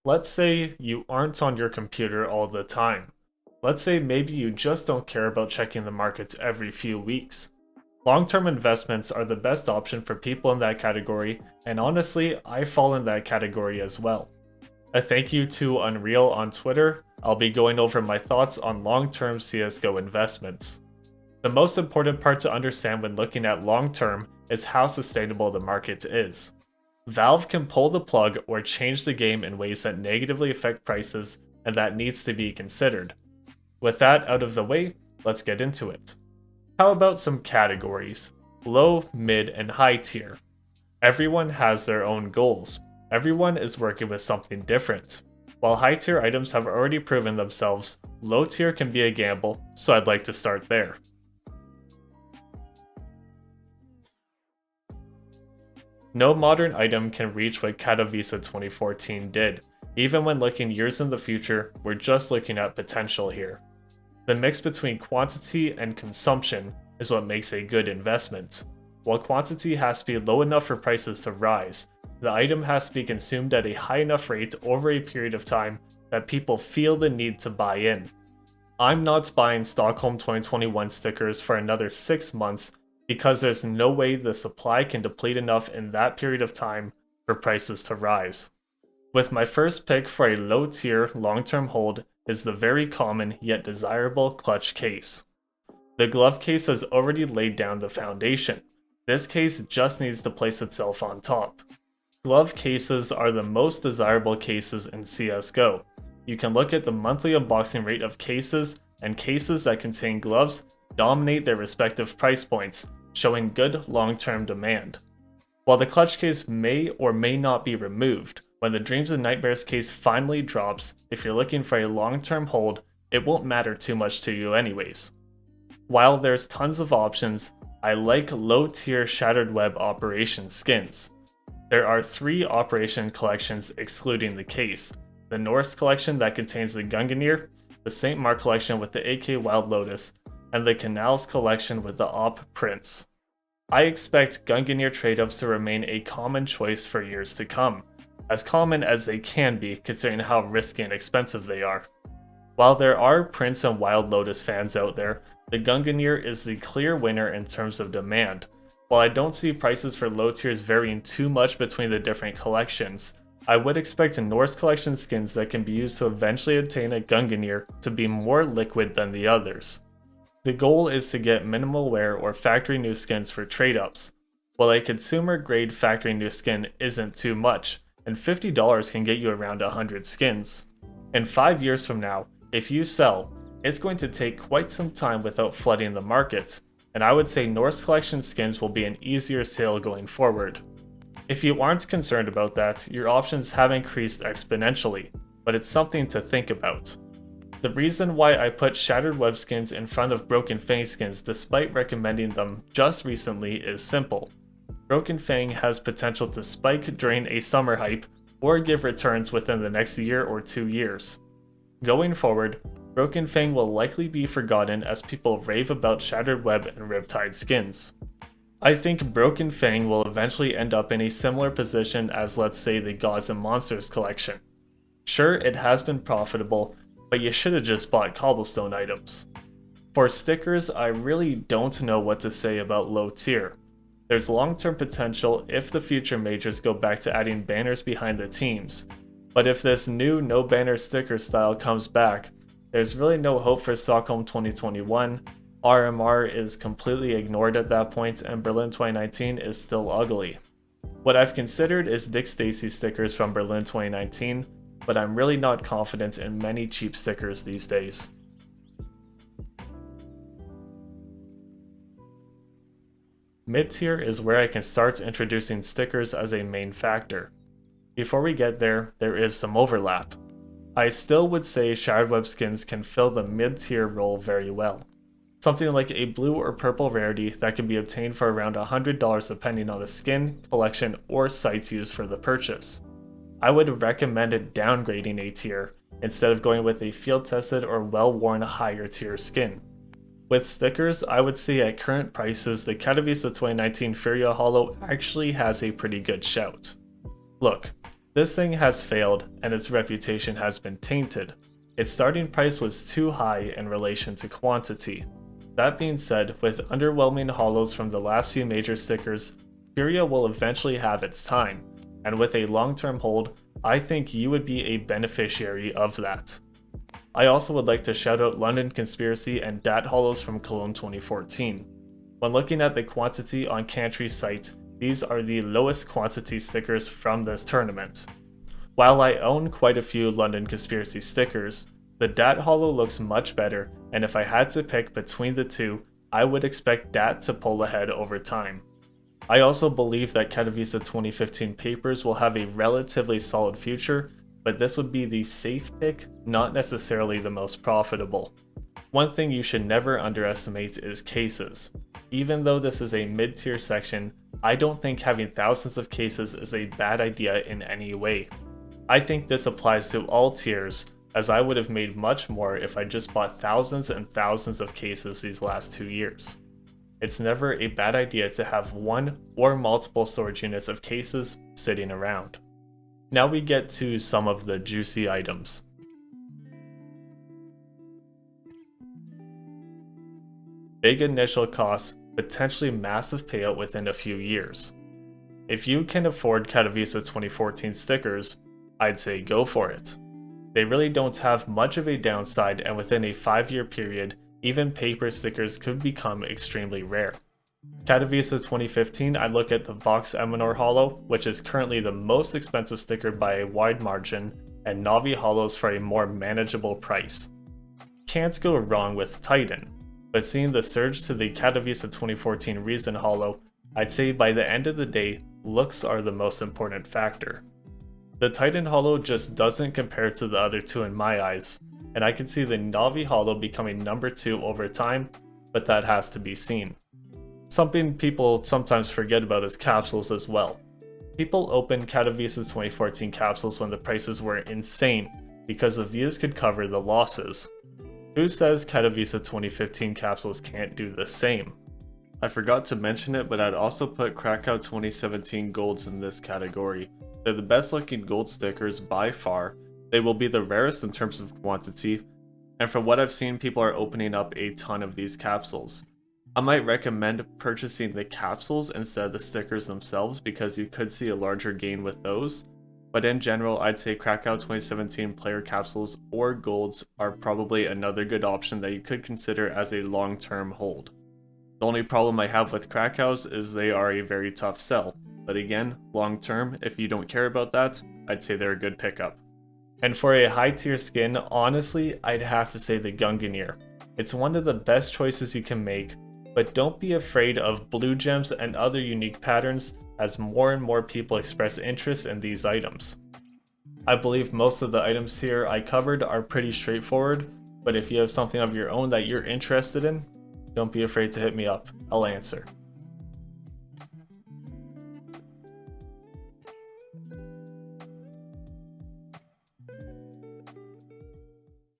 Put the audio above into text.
Let's say you aren't on your computer all the time. Let's say maybe you just don't care about checking the markets every few weeks. Long-term investments are the best option for people in that category, and honestly, I fall in that category as well. A thank you to Unreal on Twitter. I'll be going over my thoughts on long-term CSGO investments. The most important part to understand when looking at long-term is how sustainable the market is. Valve can pull the plug or change the game in ways that negatively affect prices, and that needs to be considered. With that out of the way, let's get into it. How about some categories? Low, mid, and high tier. Everyone has their own goals. Everyone is working with something different. While high tier items have already proven themselves, low tier can be a gamble, so I'd like to start there. No modern item can reach what Katowice 2014 did. Even when looking years in the future, we're just looking at potential here. The mix between quantity and consumption is what makes a good investment. While quantity has to be low enough for prices to rise, the item has to be consumed at a high enough rate over a period of time that people feel the need to buy in. I'm not buying Stockholm 2021 stickers for another 6 months because there's no way the supply can deplete enough in that period of time for prices to rise. With my first pick for a low tier long-term hold is the very common yet desirable clutch case. The glove case has already laid down the foundation. This case just needs to place itself on top. Glove cases are the most desirable cases in CSGO. You can look at the monthly unboxing rate of cases, and cases that contain gloves dominate their respective price points, showing good long-term demand. While the clutch case may or may not be removed, when the Dreams and Nightmares case finally drops, if you're looking for a long-term hold, it won't matter too much to you anyways. While there's tons of options, I like low-tier Shattered Web Operation skins. There are 3 Operation collections excluding the case: the Norse collection that contains the Gungnir, the St. Mark collection with the AK Wild Lotus, and the Canals collection with the Op Prince. I expect Gungnir trade-ups to remain a common choice for years to come, as common as they can be considering how risky and expensive they are. While there are Prince and Wild Lotus fans out there, the Gungnir is the clear winner in terms of demand. While I don't see prices for low tiers varying too much between the different collections, I would expect Norse collection skins that can be used to eventually obtain a Gungnir to be more liquid than the others. The goal is to get minimal wear or factory new skins for trade-ups. While a consumer grade factory new skin isn't too much, and $50 can get you around 100 skins. In 5 years from now, if you sell, it's going to take quite some time without flooding the market, and I would say Norse collection skins will be an easier sale going forward. If you aren't concerned about that, your options have increased exponentially, but it's something to think about. The reason why I put Shattered Web skins in front of Broken Fang skins despite recommending them just recently is simple. Broken Fang has potential to spike during a summer hype or give returns within the next year or 2 years. Going forward, Broken Fang will likely be forgotten as people rave about Shattered Web and Riptide skins. I think Broken Fang will eventually end up in a similar position as, let's say, the Gods and Monsters collection. Sure, it has been profitable, but you should have just bought cobblestone items. For stickers, I really don't know what to say about low tier. There's long-term potential if the future majors go back to adding banners behind the teams, but if this new no banner sticker style comes back, there's really no hope for Stockholm 2021, RMR is completely ignored at that point, and Berlin 2019 is still ugly. What I've considered is Dick Stacy stickers from Berlin 2019, but I'm really not confident in many cheap stickers these days. Mid-tier is where I can start introducing stickers as a main factor. Before we get there, there is some overlap. I still would say Shattered Web skins can fill the mid-tier role very well. Something like a blue or purple rarity that can be obtained for around $100 depending on the skin, collection, or sites used for the purchase. I would recommend downgrading a tier instead of going with a field-tested or well-worn higher tier skin. With stickers, I would say at current prices the Katowice 2019 Furia Holo actually has a pretty good shout. Look, This thing has failed and its reputation has been tainted. Its starting price was too high in relation to quantity. That being said, with underwhelming holos from the last few major stickers, Furia will eventually have its time, and with a long-term hold, I think you would be a beneficiary of that. I also would like to shout out London Conspiracy and Dat holos from Cologne 2014. When looking at the quantity on Cantry's site, these are the lowest quantity stickers from this tournament. While I own quite a few London Conspiracy stickers, the Dat holo looks much better, and if I had to pick between the two, I would expect Dat to pull ahead over time. I also believe that Katowice 2015 papers will have a relatively solid future, but this would be the safe pick, not necessarily the most profitable. One thing you should never underestimate is cases. Even though this is a mid-tier section, I don't think having thousands of cases is a bad idea in any way. I think this applies to all tiers, as I would have made much more if I just bought thousands and thousands of cases these last 2 years. It's never a bad idea to have one or multiple storage units of cases sitting around. Now we get to some of the juicy items. Big initial costs, potentially massive payout within a few years. If you can afford Katowice 2014 stickers, I'd say go for it. They really don't have much of a downside, and within a 5-year period, even paper stickers could become extremely rare. Katowice 2015, I look at the Vox Eminor holo, which is currently the most expensive sticker by a wide margin, and Navi holos for a more manageable price. Can't go wrong with Titan, but seeing the surge to the Katowice 2014 Reason holo, I'd say by the end of the day, looks are the most important factor. The Titan holo just doesn't compare to the other two in my eyes, and I can see the Navi holo becoming number 2 over time, but that has to be seen. Something people sometimes forget about is capsules as well. People opened Katowice 2014 capsules when the prices were insane, because the views could cover the losses. Who says Katowice 2015 capsules can't do the same? I forgot to mention it, but I'd also put Krakow 2017 golds in this category. They're the best looking gold stickers by far, they will be the rarest in terms of quantity, and from what I've seen, people are opening up a ton of these capsules. I might recommend purchasing the capsules instead of the stickers themselves because you could see a larger gain with those, but in general I'd say Krakow 2017 player capsules or golds are probably another good option that you could consider as a long-term hold. The only problem I have with Krakows is they are a very tough sell, but again, long-term, if you don't care about that, I'd say they're a good pickup. And for a high-tier skin, honestly, I'd have to say the Gungnir. It's one of the best choices you can make, but don't be afraid of blue gems and other unique patterns as more and more people express interest in these items. I believe most of the items here I covered are pretty straightforward, but if you have something of your own that you're interested in, don't be afraid to hit me up, I'll answer.